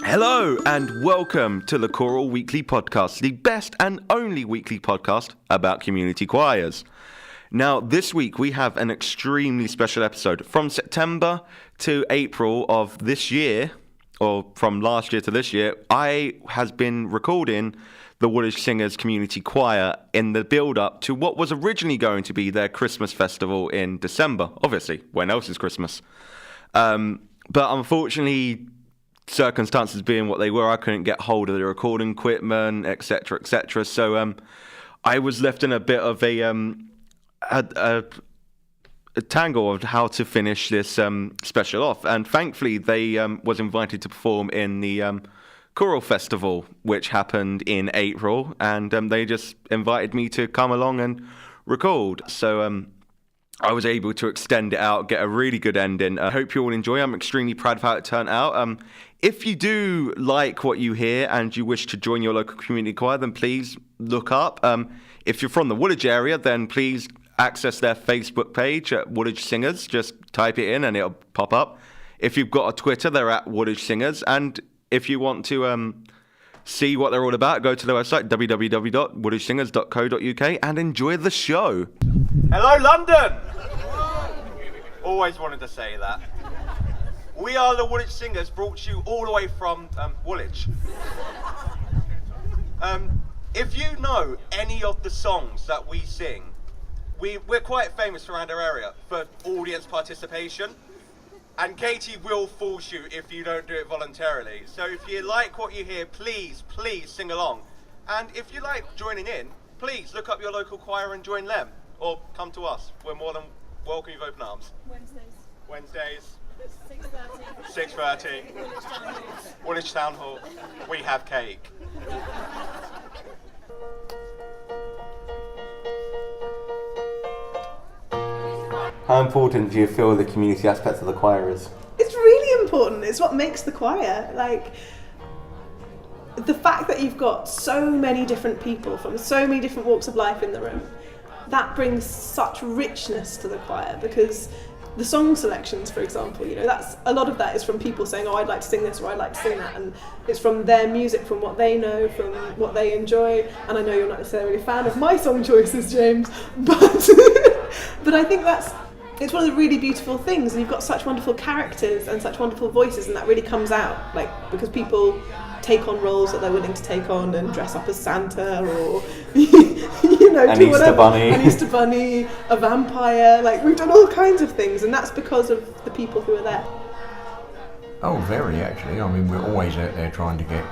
Hello and welcome to the Choral Weekly Podcast, the best and only weekly podcast about community choirs. Now, this week we have an extremely special episode. From September to April of this year, or from last year to this year, I has been recording the Woolwich Singers community choir in the build-up to what was originally going to be their Christmas festival in December. Obviously, when else is Christmas? But unfortunately, circumstances being what they were, I couldn't get hold of the recording equipment, etc., etc. So I was left in a bit of a tangle of how to finish this special off. And thankfully, they was invited to perform in the choral festival, which happened in April, and they just invited me to come along and record. So I was able to extend it out, get a really good ending. I hope you all enjoy. I'm extremely proud of how it turned out. If you do like what you hear and you wish to join your local community choir, then please look up. If you're from the Woolwich area, then please access their Facebook page at Woolwich Singers. Just type it in and it'll pop up. If you've got a Twitter, they're at Woolwich Singers. And if you want to see what they're all about, go to their website, www.woolwichsingers.co.uk, and enjoy the show. Hello, London! Always wanted to say that. We are the Woolwich Singers, brought to you all the way from Woolwich. If you know any of the songs that we sing, we're quite famous around our area for audience participation. And Katie will force you if you don't do it voluntarily. So if you like what you hear, please sing along. And if you like joining in, please look up your local choir and join them. Or come to us. We're more than welcome with open arms. Wednesdays. 6:30. Woolwich Town Hall. We have cake. How important do you feel the community aspect of the choir is? It's really important. It's what makes the choir. Like, the fact that you've got so many different people from so many different walks of life in the room, that brings such richness to the choir, because the song selections, for example, that's a lot of that is from people saying, oh, I'd like to sing this or I'd like to sing that, and it's from their music, from what they know, from what they enjoy. And I know you're not necessarily a fan of my song choices, James, but but I think it's one of the really beautiful things, and you've got such wonderful characters and such wonderful voices, and that really comes out, because people take on roles that they're willing to take on and dress up as Santa or an do Easter whatever. Bunny. An Easter Bunny, a vampire, we've done all kinds of things, and that's because of the people who are there. Oh, very actually. I mean, we're always out there trying to get,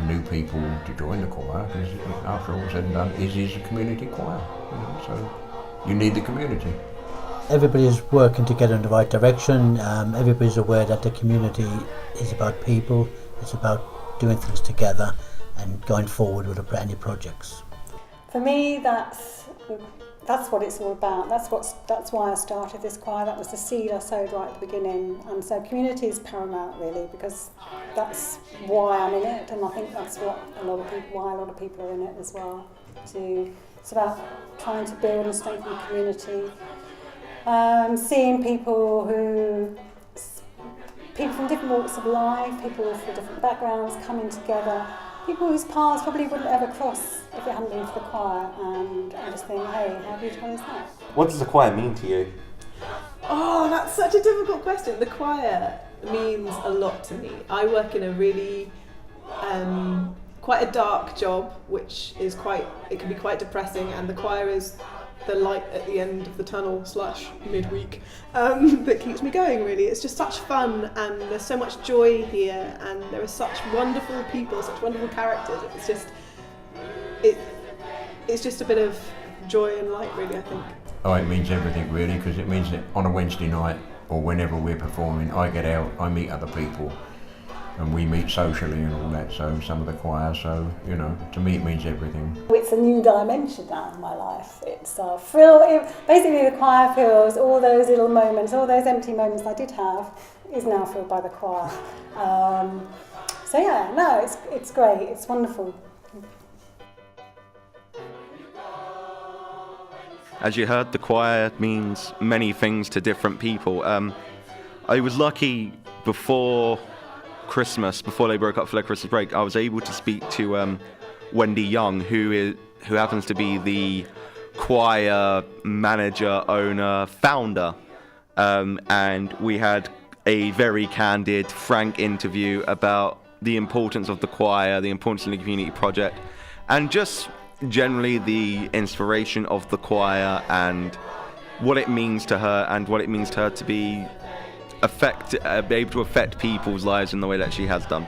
new people to join the choir, because after all said and done, it is a community choir, so you need the community. Everybody's working together in the right direction. Everybody's aware that the community is about people. It's about doing things together and going forward with any projects. For me, that's what it's all about. That's why I started this choir. That was the seed I sowed right at the beginning. And so community is paramount, really, because that's why I'm in it, and I think that's why a lot of people are in it as well. It's about trying to build and strengthen the community. Seeing people from different walks of life, people from different backgrounds coming together, people whose paths probably wouldn't ever cross if it hadn't been for the choir, and I just think, hey, how beautiful is that? What does the choir mean to you? Oh, that's such a difficult question. The choir means a lot to me. I work in a really quite a dark job, which is it can be quite depressing, and the choir is the light at the end of the tunnel / midweek that keeps me going, really. It's just such fun, and there's so much joy here, and there are such wonderful people, such wonderful characters. It's just a bit of joy and light, really, I think. Oh, it means everything, really, because it means that on a Wednesday night or whenever we're performing, I get out, I meet other people, and we meet socially and all that, so some of the choir, so, to me it means everything. It's a new dimension now in my life. It's basically the choir fills all those little moments, all those empty moments I did have, is now filled by the choir. It's great, it's wonderful. As you heard, the choir means many things to different people. I was lucky before Christmas, before they broke up for their Christmas break, I was able to speak to Wendy Young, who happens to be the choir manager, owner, founder, and we had a very candid, frank interview about the importance of the choir, the importance of the community project, and just generally the inspiration of the choir and what it means to her and what it means to her to be able to affect people's lives in the way that she has done.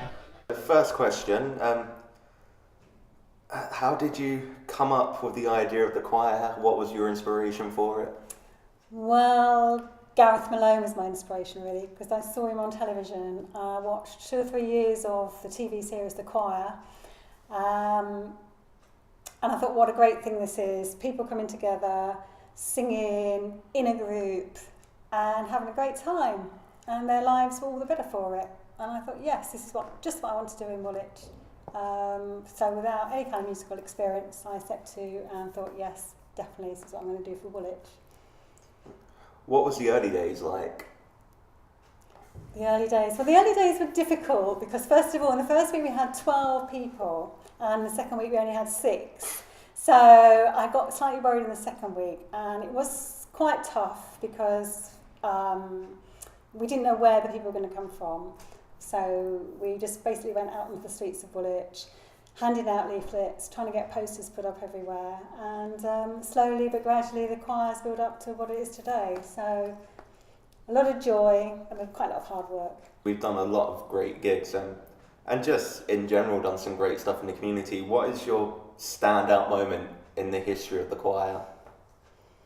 The first question, how did you come up with the idea of the choir? What was your inspiration for it? Well, Gareth Malone was my inspiration, really, because I saw him on television. I watched 2 or 3 years of the TV series The Choir, and I thought, what a great thing this is. People coming together, singing in a group and having a great time, and their lives were all the better for it. And I thought, yes, this is just what I want to do in Woolwich. So without any kind of musical experience, I set to and thought, yes, definitely this is what I'm going to do for Woolwich. What was the early days like? The early days were difficult because, first of all, in the first week we had 12 people and the second week we only had 6. So I got slightly worried in the second week, and it was quite tough because we didn't know where the people were going to come from. So we just basically went out into the streets of Woolwich, handing out leaflets, trying to get posters put up everywhere, and slowly but gradually the choir's built up to what it is today. So a lot of joy and quite a lot of hard work. We've done a lot of great gigs and just in general done some great stuff in the community. What is your standout moment in the history of the choir?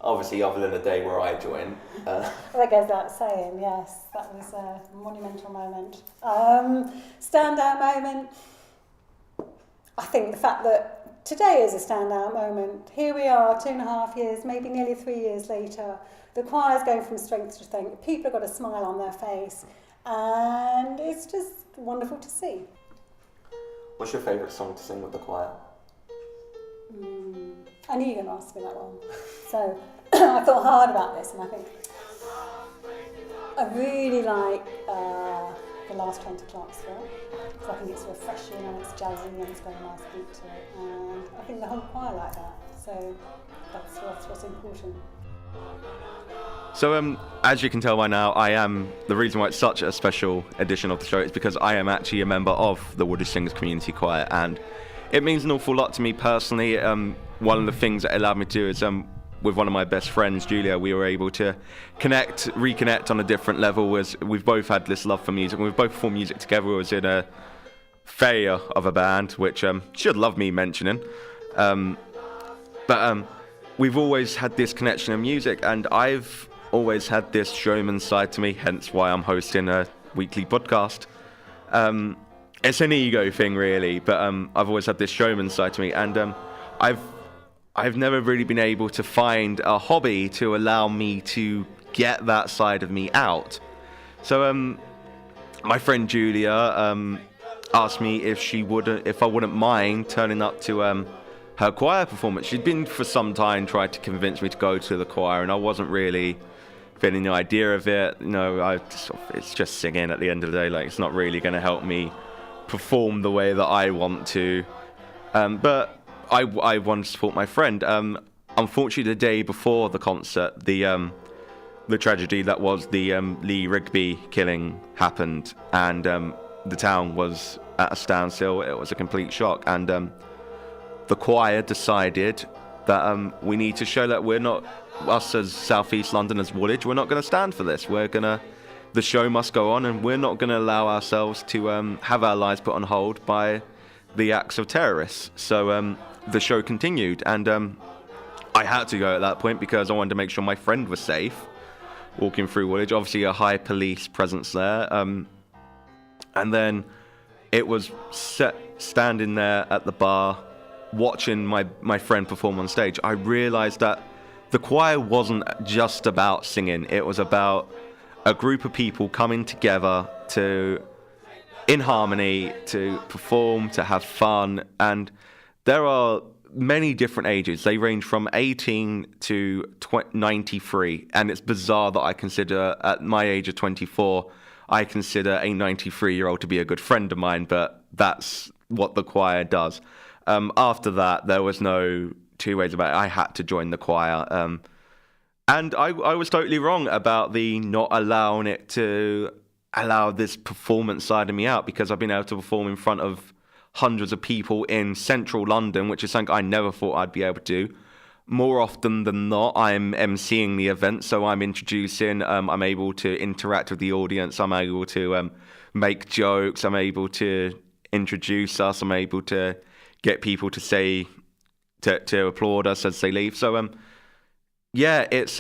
Obviously, other than the day where I joined. Well, that goes without saying, yes. That was a monumental moment. Standout moment, I think the fact that today is a standout moment. Here we are, 2.5 years, maybe nearly 3 years later. The choir's going from strength to strength. People have got a smile on their face, and it's just wonderful to see. What's your favourite song to sing with the choir? I knew you were going to ask me that one. So I thought hard about this, and I think I really like the last 20 Clarksville, because I think it's refreshing and it's jazzy and it's got a nice beat to it, and I think the whole choir like that. So that's what's important. So, as you can tell by now, the reason why it's such a special edition of the show is because I am actually a member of the Woolwich Singers Community Choir, and it means an awful lot to me personally. One of the things that it allowed me to do is, with one of my best friends, Julia, we were able to reconnect on a different level, as we've both had this love for music, and we've both performed music together. We was in a failure of a band, which should love me mentioning. But we've always had this connection in music, and I've always had this showman side to me, hence why I'm hosting a weekly podcast. It's an ego thing, really, but I've always had this showman side to me, and I've never really been able to find a hobby to allow me to get that side of me out. So my friend Julia asked me if I wouldn't mind turning up to her choir performance. She'd been for some time trying to convince me to go to the choir, and I wasn't really feeling the idea of it. You know, it's just singing at the end of the day. Like, it's not really going to help me perform the way that I want to. But I wanted to support my friend. Unfortunately, the day before the concert, the tragedy that was the Lee Rigby killing happened, and the town was at a standstill. It was a complete shock, and the choir decided that we need to show that we're not, us as South East London, as Woolwich, we're not going to stand for this. The show must go on, and we're not going to allow ourselves to have our lives put on hold by the acts of terrorists. So the show continued, and I had to go at that point because I wanted to make sure my friend was safe walking through Woolwich. Obviously a high police presence there, and then it was standing there at the bar watching my friend perform on stage. I realized that the choir wasn't just about singing. It was about a group of people coming together in harmony, to perform, to have fun. And there are many different ages. They range from 18 to 93. And it's bizarre that I consider, at my age of 24, I consider a 93-year-old to be a good friend of mine, but that's what the choir does. After that, there was no two ways about it. I had to join the choir. And I was totally wrong about the not allowing it to allow this performance side of me out, because I've been able to perform in front of hundreds of people in central London, which is something I never thought I'd be able to do. More often than not, I'm emceeing the event, so I'm introducing, I'm able to interact with the audience, I'm able to make jokes, I'm able to introduce us, I'm able to get people to say, to applaud us as they leave. So, yeah, it's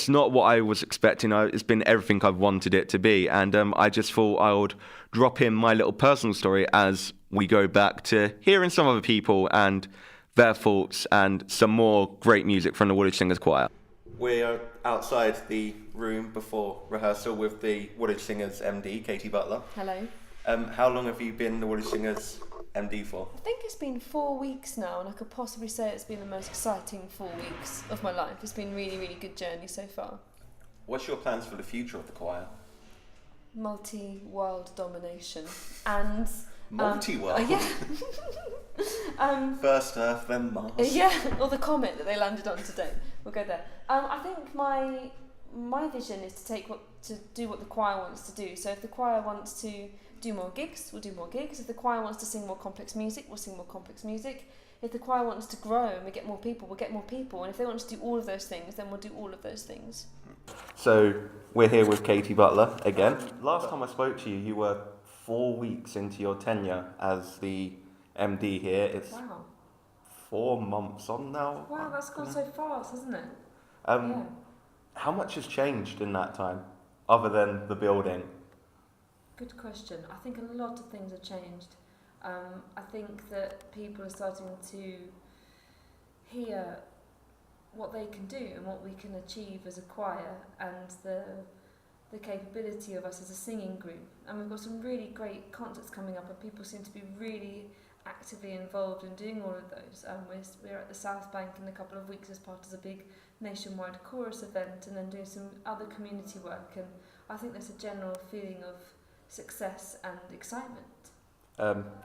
not what I was expecting. It's been everything I've wanted it to be, and I just thought I would drop in my little personal story as we go back to hearing some other people and their thoughts and some more great music from the Woolwich Singers Choir. We're outside the room before rehearsal with the Woolwich Singers MD, Katie Butler. Hello. How long have you been the Woolwich Singers MD for? I think it's been 4 weeks now, and I could possibly say it's been the most exciting 4 weeks of my life. It's been a really, really good journey so far. What's your plans for the future of the choir? Multi-world domination and... Multi-world? Yeah. First Earth, then Mars. Yeah, or the comet that they landed on today. We'll go there. I think my vision is to do what the choir wants to do. So if the choir wants to do more gigs, we'll do more gigs. If the choir wants to sing more complex music, we'll sing more complex music. If the choir wants to grow and we get more people, we'll get more people. And if they want to do all of those things, then we'll do all of those things. So we're here with Katie Butler again. Last time I spoke to you, you were 4 weeks into your tenure as the MD here. It's Wow. 4 months on now. Wow, that's gone so fast, hasn't it? Yeah. How much has changed in that time, other than the building? Good question. I think a lot of things have changed. I think that people are starting to hear what they can do and what we can achieve as a choir, and the capability of us as a singing group. And we've got some really great concerts coming up, and people seem to be really actively involved in doing all of those. We're at the South Bank in a couple of weeks as part of a big nationwide chorus event, and then doing some other community work, and I think there's a general feeling of success and excitement.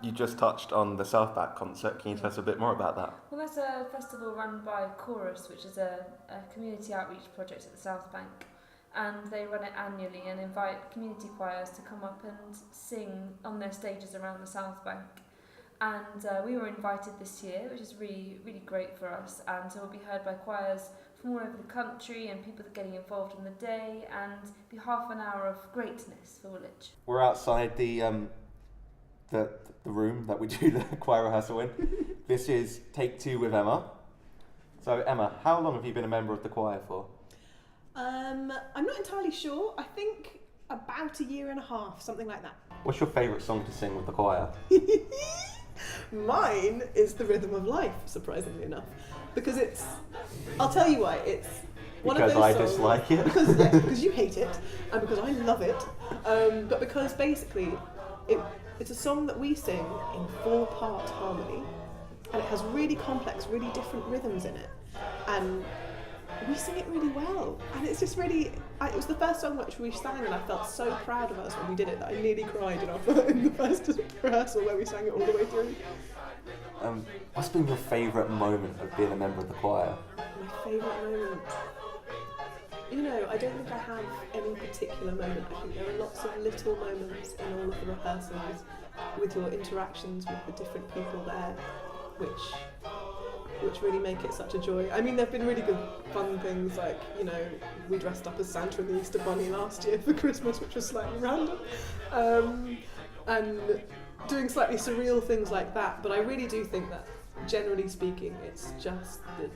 You just touched on the South Bank concert. Can you tell us a bit more about that? Well, that's a festival run by Chorus, which is a community outreach project at the South Bank, and they run it annually and invite community choirs to come up and sing on their stages around the South Bank. And we were invited this year, which is really, really great for us, and so we'll be heard by choirs from all over the country and people that are getting involved in the day, and be half an hour of greatness for Woolwich. We're outside the room that we do the choir rehearsal in. This is take 2 with Emma. So Emma, how long have you been a member of the choir for? I'm not entirely sure. I think about 1.5 years, something like that. What's your favourite song to sing with the choir? Mine is The Rhythm of Life, surprisingly enough. Because I'll tell you why, it's one because of those I songs, dislike it? because you hate it, and because I love it. But because basically, it's a song that we sing in 4-part harmony, and it has really complex, really different rhythms in it. And we sing it really well, and it's just really. It was the first song which we sang, and I felt so proud of us when we did it that I nearly cried in the first rehearsal where we sang it all the way through. What's been your favourite moment of being a member of the choir? My favourite moment. I don't think I have any particular moment. I think there are lots of little moments in all of the rehearsals with your interactions with the different people there, which really make it such a joy. I mean, there have been really good fun things like, we dressed up as Santa and the Easter Bunny last year for Christmas, which was slightly random, and doing slightly surreal things like that. But I really do think that, generally speaking, it's just the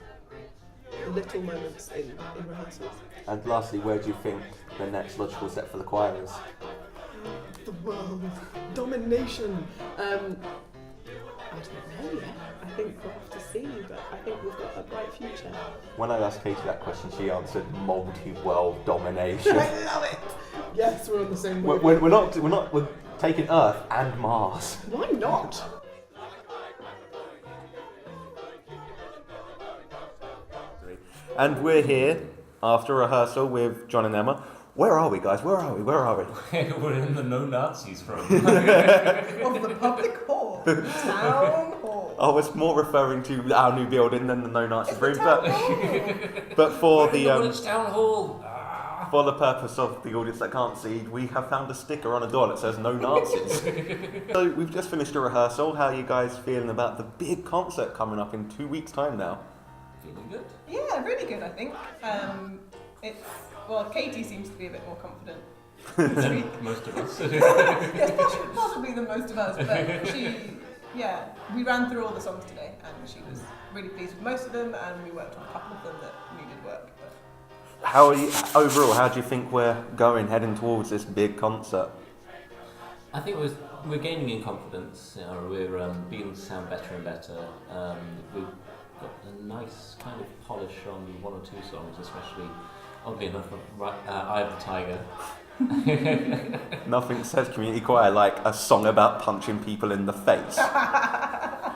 little moments in rehearsals. And lastly, where do you think the next logical step for the choir is? The world. Domination. I don't know yet. I think we'll have to see, but I think we've got a bright future. When I asked Katie that question, she answered multi-world domination. I love it! Yes, we're on the same way. We're taking Earth and Mars. Why not? And we're here after rehearsal with John and Emma. Where are we, guys? Where are we? Where are we? We're in the no Nazis room. Of the public hall, town hall. I was more referring to our new building than the no Nazis room, Town hall. but for We're in the Woolwich Town Hall. for the purpose of the audience that can't see, we have found a sticker on a door that says no Nazis. So we've just finished a rehearsal. How are you guys feeling about the big concert coming up in 2 weeks' time now? Feeling good? Yeah, really good, I think. Well, Katie seems to be a bit more confident this Than week. most of us. Yes, possibly than most of us, but we ran through all the songs today, and she was really pleased with most of them, and we worked on a couple of them that needed work. But How are you overall? How do you think we're going, heading towards this big concert? I think we're gaining in confidence. You know, we're beginning to sound better and better. We've got a nice kind of polish on one or two songs, especially, oddly enough, Eye of the Tiger. Nothing says community choir like a song about punching people in the face. yeah,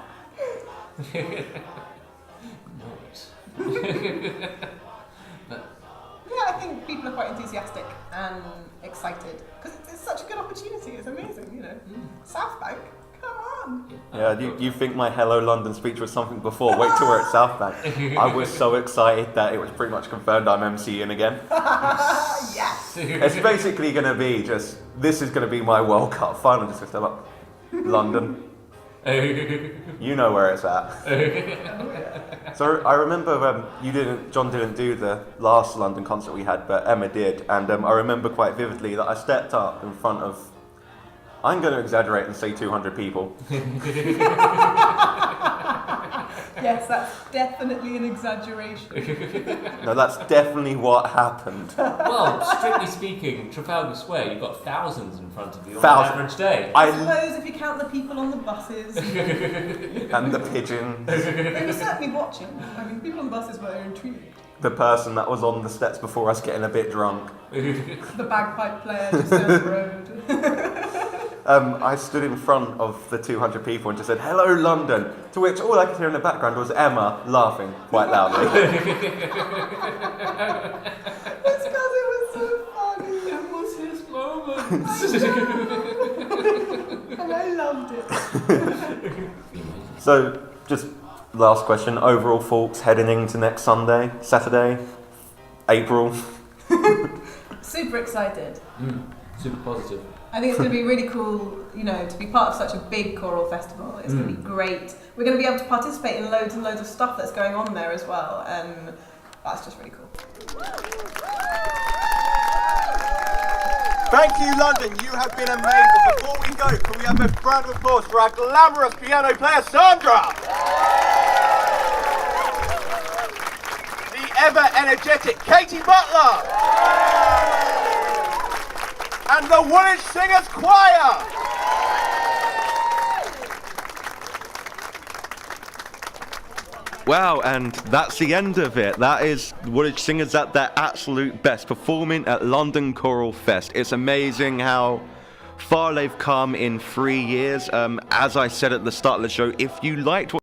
I think people are quite enthusiastic and excited because it's such a good opportunity. It's amazing, you know. South Bank, come on. Yeah, you think my Hello London speech was something before? Wait till we're at South Bank. I was so excited that it was pretty much confirmed I'm MCing again. Yes. It's basically going to be this is going to be my World Cup final, just to step up. London. You know where it's at. So I remember John didn't do the last London concert we had, but Emma did, and I remember quite vividly that I stepped up in front of, I'm going to exaggerate and say 200 people. Yes, that's definitely an exaggeration. No, that's definitely what happened. Well, strictly speaking, Trafalgar Square, you've got thousands in front of you on Thousands. an average day. I suppose if you count the people on the buses. And the pigeons. They were certainly watching. I mean, people on the buses were intrigued. The person that was on the steps before us getting a bit drunk. The bagpipe player just down the road. I stood in front of the 200 people and just said, "Hello, London," to which all I could hear in the background was Emma laughing quite loudly. It's because it was so funny. It was his moment. And I loved it. So, just last question, overall thoughts heading into next Saturday, April? Super excited. Super positive. I think it's going to be really cool, you know, to be part of such a big choral festival. It's going to be great. We're going to be able to participate in loads and loads of stuff that's going on there as well, and that's just really cool. Thank you, London. You have been amazing. Before we go, can we have a round of applause for our glamorous piano player, Sandra? The ever-energetic Katie Butler. And the Woolwich Singers Choir. Wow, and that's the end of it. That is Woolwich Singers at their absolute best, performing at London Choral Fest. It's amazing how far they've come in 3 years. As I said at the start of the show, if you liked what